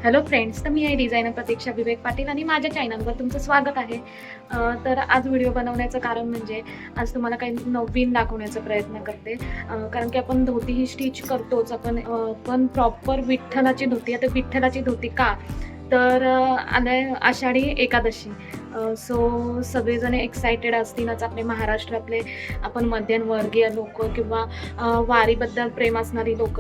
Hello friends, तर मी आहे designer प्रतीक्षा विवेक पाटील आणि माझ्या चॅनलवर तुमचं स्वागत आहे. तर आज व्हिडिओ बनवण्याचं कारण म्हणजे आज तुम्हाला काही नवीन दाखवण्याचा प्रयत्न करते. कारण की आपण धोती ही स्टिच करतोच पण प्रॉपर विठ्ठलाची धोती. आता विठ्ठलाची धोती का, तर आलंय आषाढी एकादशी. सो सगळेजण एक्सायटेड असतीलच, आपले महाराष्ट्रातले आपण मध्यमवर्गीय लोक किंवा वारीबद्दल प्रेम असणारी लोक.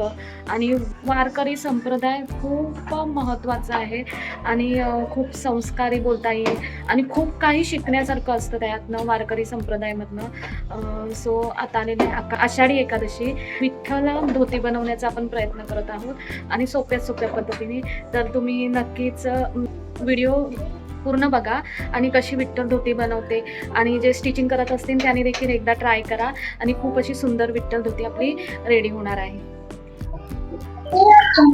आणि वारकरी संप्रदाय खूप महत्त्वाचा आहे आणि खूप संस्कारी बोलता येईल आणि खूप काही शिकण्यासारखं असतं त्यातनं, वारकरी संप्रदायामधनं. सो आता आलेले आषाढी एकादशी, विठ्ठल धोती बनवण्याचा आपण प्रयत्न करत आहोत आणि सोप्या पद्धतीने. तर तुम्ही नक्कीच व्हिडिओ पूर्ण बघा आणि कशी विठ्ठल धोती बनवते आणि जे स्टिचिंग करत असतील त्याने देखील एकदा ट्राय करा आणि खूप अशी सुंदर विठ्ठल धोती आपली रेडी होणार आहे.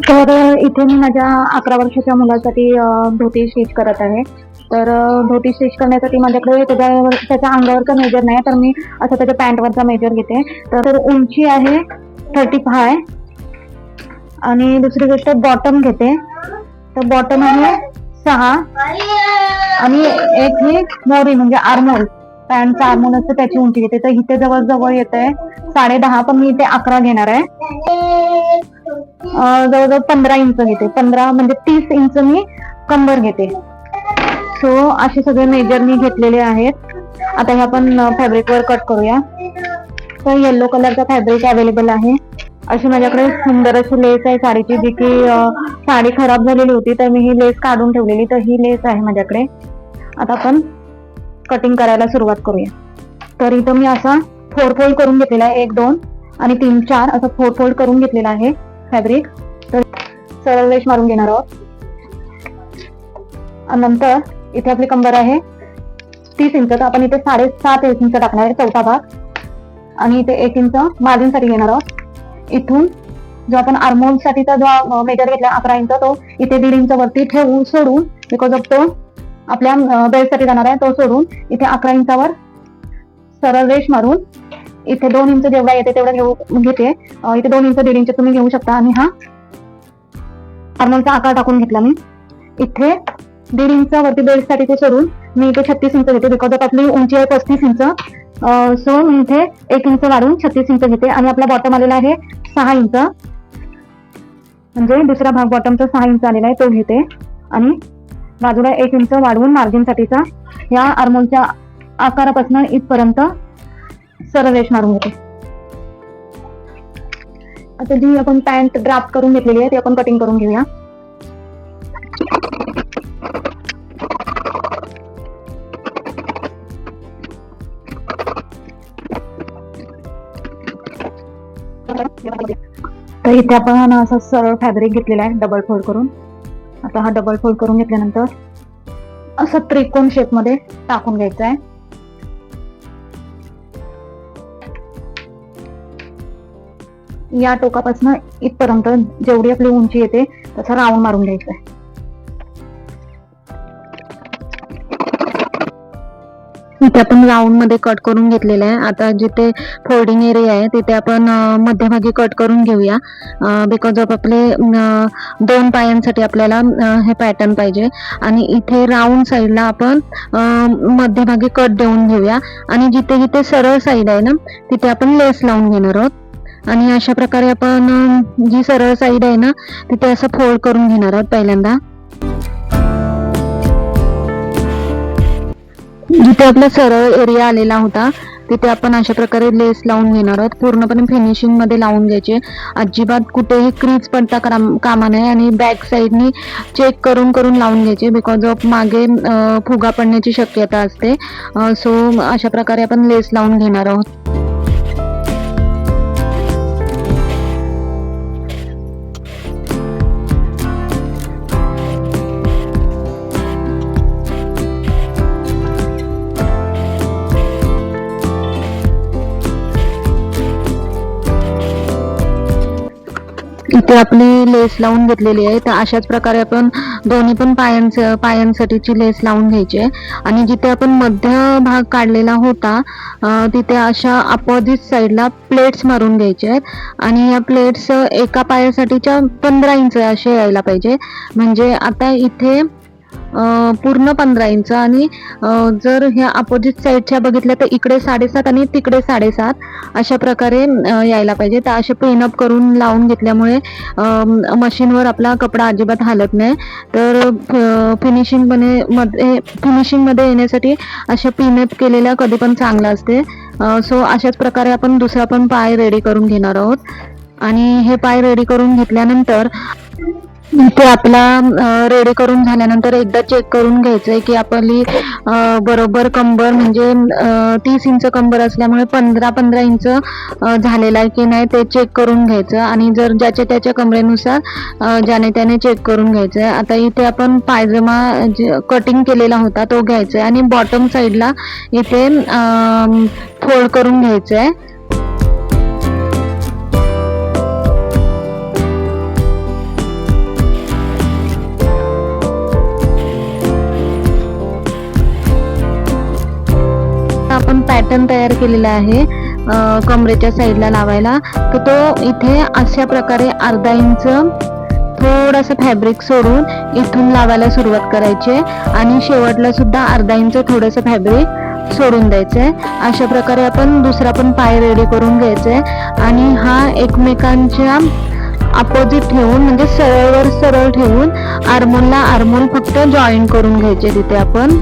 तर इथे मी माझ्या 11 वर्षाच्या मुलासाठी धोती स्टिच करत आहे. तर धोती स्टिच करण्यासाठी माझ्याकडे त्याच्या अंगावरचा मेजर नाही, तर मी असं त्याच्या पॅन्टवरचा मेजर घेते. तर उंची आहे 35 आणि दुसरी गोष्ट बॉटम घेते. तर बॉटम आहे 6 आणि एक ही मोरी म्हणजे आर्मोल, पॅन्टचा आर्मोल असतं त्याची उंची घेते. तर इथे जवळ येत आहे 10.5, पण मी इथे 11 घेणार आहे. जवळजवळ 15 इंच घेते. 15 म्हणजे 30 इंच मी कंबर घेते. सो असे सगळे मेजर मी घेतलेले आहेत. आता हे आपण फॅब्रिकवर कट करूया. तर येलो कलरचा फॅब्रिक अवेलेबल आहे. अशी माझ्याकडे सुंदर अशी लेस आहे साडीची, जी की साडी खराब झालेली होती तर मी ही लेस काढून ठेवलेली. तर ही लेस आहे माझ्याकडे. आता आपण कटिंग करायला सुरुवात करूया. तर इथं मी असा 4 फोल्ड करून घेतलेला आहे, 1 2 आणि 3 4 असं 4 फोल्ड करून घेतलेला आहे फॅब्रिक. तर सरळ रेष मारून घेणार आहोत. नंतर इथे आपली कंबर आहे 30 इंच, तर आपण इथे 7.5 इंच टाकणार आहे, चौथा भाग. आणि इथे 1 इंच मार्जिन साठी घेणार आहोत. इथून जो आपण आर्मोल साठीचा जो मेजर घेतला 11 इंच, तो इथे 1.5 इंच वरती ठेवून सोडून, बिकॉज ऑफ तो आपल्या बेल्ट साठी जाणार आहे, तो सोडून इथे 11 इंचावर सरळ रेष मारून इथे 2 इंच जेवढा येते तेवढा घेते. इथे 2 इंच 1.5 इंच तुम्ही घेऊ शकता. आणि हा आर्मोलचा आकार टाकून घेतला मी. इथे 1.5 इंच वरती बेल्ट साठी ते सोडून मी इथे 36 इंच घेते, बिकॉज ऑफ आपली उंची आहे 35 इंच. सो मी इथे 1 इंच वाढून 36 इंच घेते. आणि आपला बॉटम आलेला आहे 6 इंच, म्हणजे दुसरा भाग बॉटमचा 6 इंच आलेला आहे तो घेते. आणि बाजूला 1 इंच वाढवून मार्जिन साठीचा या आर्मोलच्या आकारापासून इथपर्यंत सरळ रेष मारून घेते. आता जी आपण पॅन्ट ड्राफ्ट करून घेतलेली आहे ती आपण कटिंग करून घेऊया. तर इथे आपण असं सरळ फॅब्रिक घेतलेला आहे डबल फोल्ड करून. आता हा डबल फोल्ड करून घेतल्यानंतर असं त्रिकोण शेप मध्ये टाकून घ्यायचं आहे. या टोकापासून इथपर्यंत जेवढी आपली उंची येते तसा राऊंड मारून घ्यायचा आहे. इथे आपण राऊंड मध्ये कट करून घेतलेलं आहे. आता जिथे फोल्डिंग एरिया आहे तिथे आपण मध्यभागी कट करून घेऊया, बिकॉज ऑफ आपले 2 पायांसाठी आपल्याला हे पॅटर्न पाहिजे. आणि इथे राऊंड साईडला आपण मध्यभागी कट देऊन घेऊया. आणि जिथे जिथे सरळ साईड आहे ना तिथे आपण लेस लावून घेणार आहोत. आणि अशा प्रकारे आपण जी सरळ साईड आहे ना तिथे असं फोल्ड करून घेणार आहोत पहिल्यांदा. जिथे आपला सरळ एरिया आलेला होता तिथे आपण अशा प्रकारे लेस लावून घेणार आहोत. पूर्णपणे फिनिशिंग मध्ये लावून घ्यायचे, अजिबात कुठेही क्रीज पडता कामा नये. आणि बॅक साईडनी चेक करून लावून घ्यायचे, बिकॉज ऑफ मागे फुगा पडण्याची शक्यता असते. सो अशा प्रकारे आपण लेस लावून घेणार आहोत. इथे आपली लेस लावून घेतलेली आहे. तर अशाच प्रकारे आपण दोन्ही पण पायांसाठीची लेस लावून घ्यायची आहे. आणि जिथे आपण मध्य भाग काढलेला होता तिथे अशा अपोजिट साईडला प्लेट्स मारून घ्यायचे आहेत. आणि या प्लेट्स एका पायासाठीच्या 15 इंच असे यायला पाहिजे. म्हणजे आता इथे पूर्ण 15 इंच आणि जर ह्या अपोजिट साईडच्या बघितल्या तर इकडे 7.5 आणि तिकडे 7.5 अशा प्रकारे यायला पाहिजे. तर असे पिनअप करून लावून घेतल्यामुळे मशीनवर आपला कपडा अजिबात हालत नाही. तर फिनिशिंगमध्ये येण्यासाठी अशा पिनअप केलेल्या कधी पण चांगलं असते. सो अशाच प्रकारे आपण दुसरा पण पाय रेडी करून घेणार आहोत. आणि हे पाय रेडी करून घेतल्यानंतर इथे आपला रेडी करून झाल्यानंतर एकदा चेक करून घ्यायचंय की आपली बरोबर कंबर म्हणजे 30 इंच कंबर असल्यामुळे 15 इंच झालेला आहे की नाही ते चेक करून घ्यायचं. आणि जर ज्याच्या त्याच्या कमरेनुसार ज्याने त्याने चेक करून घ्यायचंय. आता इथे आपण पायजमा कटिंग केलेला होता तो घ्यायचा आहे आणि बॉटम साईडला इथे फोल्ड करून घ्यायचंय. आपण पॅटर्न तयार केलेला आहे कमरेच्या साईडला लावायला. तर तो इथे अशा प्रकारे अर्धा इंच थोडंसं फॅब्रिक सोडून इथून लावायला सुरुवात करायची आणि शेवटला सुद्धा अर्धा इंच थोडंसं फॅब्रिक सोडून द्यायचंय. अशा प्रकारे आपण दुसरा पण पाय रेडी करून घ्यायचंय. आणि हा एकमेकांच्या अपोजिट ठेवून म्हणजे सरळवर सरळ ठेवून आर्मोलला आर्मोल फक्त जॉईन करून घ्यायचे तिथे आपण.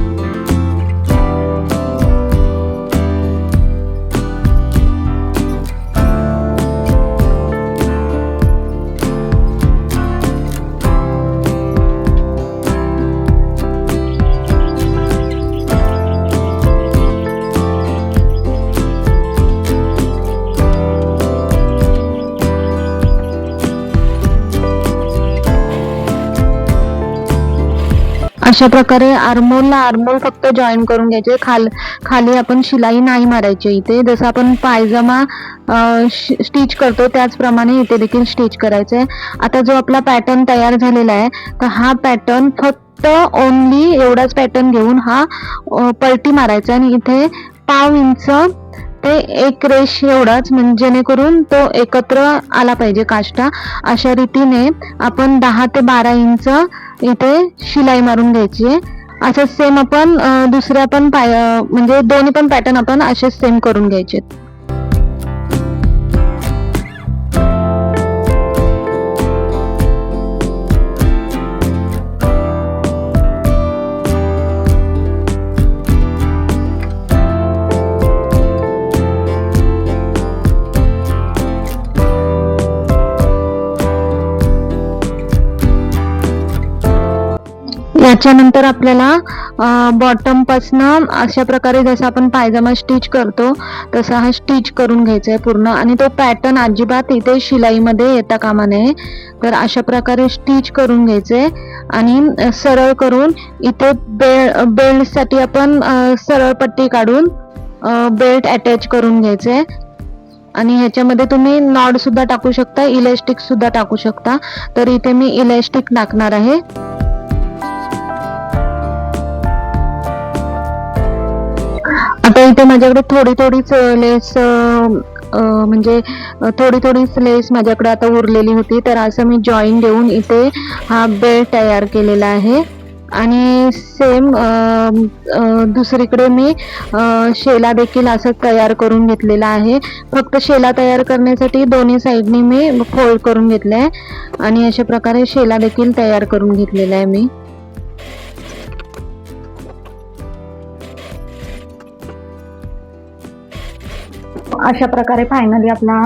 अशा प्रकारे आर्मोलला आर्मोल फक्त जॉईन करून घ्यायचे. खाली आपण शिलाई नाही मारायची. इथे जसं आपण पायजमा स्टिच करतो त्याचप्रमाणे इथे देखील स्टिच करायचंय. आता जो आपला पॅटर्न तयार झालेला आहे तर हा पॅटर्न फक्त ओनली एवढाच पॅटर्न घेऊन हा पलटी मारायचा आणि इथे पाव इंच ते एक रेष एवढाच म्हणजे जेणेकरून तो एकत्र आला पाहिजे काष्टा. अशा रीतीने आपण 10 ते 12 इंच इथे शिलाई मारून घ्यायची. असं सेम आपण दुसऱ्या पण म्हणजे दोन्ही पण पॅटर्न आपण असे सेम करून घ्यायचे. याच्यानंतर आपल्याला बॉटम पासनं अशा प्रकारे जसं आपण पायजमा स्टिच करतो तसा हा स्टिच करून घ्यायचा आहे पूर्ण. आणि तो पॅटर्न अजिबात इथे शिलाईमध्ये येता कामा नये. तर अशा प्रकारे स्टिच करून घ्यायचे आणि सरळ करून इथे बेल्टसाठी आपण सरळ पट्टी काढून बेल्ट अटॅच करून घ्यायचे. आणि ह्याच्यामध्ये तुम्ही नॉड सुद्धा टाकू शकता, इलास्टिक सुद्धा टाकू शकता. तर इथे मी इलास्टिक टाकणार आहे. आता इथे माझ्याकडे थोडीच लेस म्हणजे थोडीच लेस माझ्याकडे आता उरलेली होती. तर असं मी जॉईन देऊन इथे हा बेल्ट तयार केलेला आहे. आणि सेम दुसरीकडे मी शेला देखील असं तयार करून घेतलेला आहे. फक्त शेला तयार करण्यासाठी दोन्ही साईडनी मी फोल्ड करून घेतले आहे आणि अशा प्रकारे शेला देखील तयार करून घेतलेला आहे मी. अशा प्रकारे फायनली आपला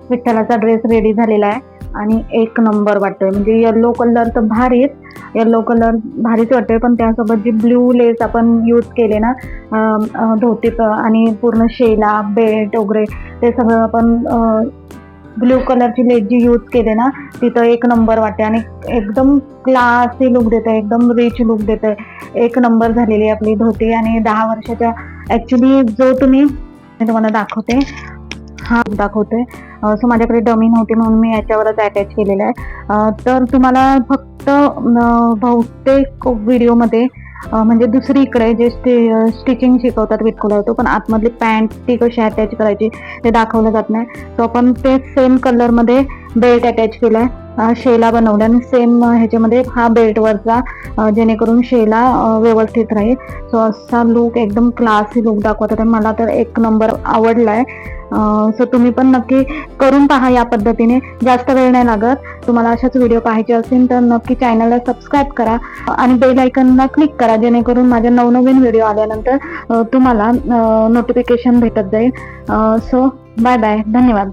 विठ्ठलाचा ड्रेस रेडी झालेला आहे आणि एक नंबर वाटतोय. म्हणजे येलो कलर तर भारीच, येलो कलर भारीच वाटतोय. पण त्यासोबत जी ब्ल्यू लेस आपण यूज केले ना धोतीत आणि पूर्ण शेला बेल्ट वगैरे ते सगळं आपण ब्ल्यू कलरची लेस जी यूज केले ना तिथं एक नंबर वाटते आणि एकदम क्लासी लुक देत आहे, एकदम रिच लुक देत आहे. एक नंबर झालेली आपली धोती. आणि 10 वर्षाच्या ॲक्च्युली जो तुम्हाला दाखवते हा दाखवते. सो माझ्याकडे डमी नव्हती म्हणून मी याच्यावरच अटॅच केलेला आहे. तर तुम्हाला फक्त बहुतेक व्हिडिओमध्ये म्हणजे दुसरीकडे जे स्टिचिंग शिकवतात विथ कोलावतो, पण आतमधली पॅन्ट ती कशी अटॅच करायची ते दाखवलं जात नाही. सो आपण ते सेम कलरमध्ये बेल्ट अटॅच केलाय, शेला बनवला आणि सेम ह्याच्यामध्ये हा बेल्ट वरचा, जेणेकरून शेला व्यवस्थित राहील. सो असा लुक एकदम क्लासी लुक दाखवत होता. मला तर एक नंबर आवडलाय. सो तुम्ही पण नक्की करून पहा या पद्धतीने. जास्त वेळ नाही लागत. तुम्हाला अशाच व्हिडिओ पाहायचे असेल तर नक्की चॅनलला सबस्क्राईब करा आणि बेल आयकॉनला क्लिक करा, जेणेकरून माझ्या नवनवीन व्हिडिओ आल्यानंतर तुम्हाला नोटिफिकेशन भेटत जाईल. सो बाय बाय, धन्यवाद.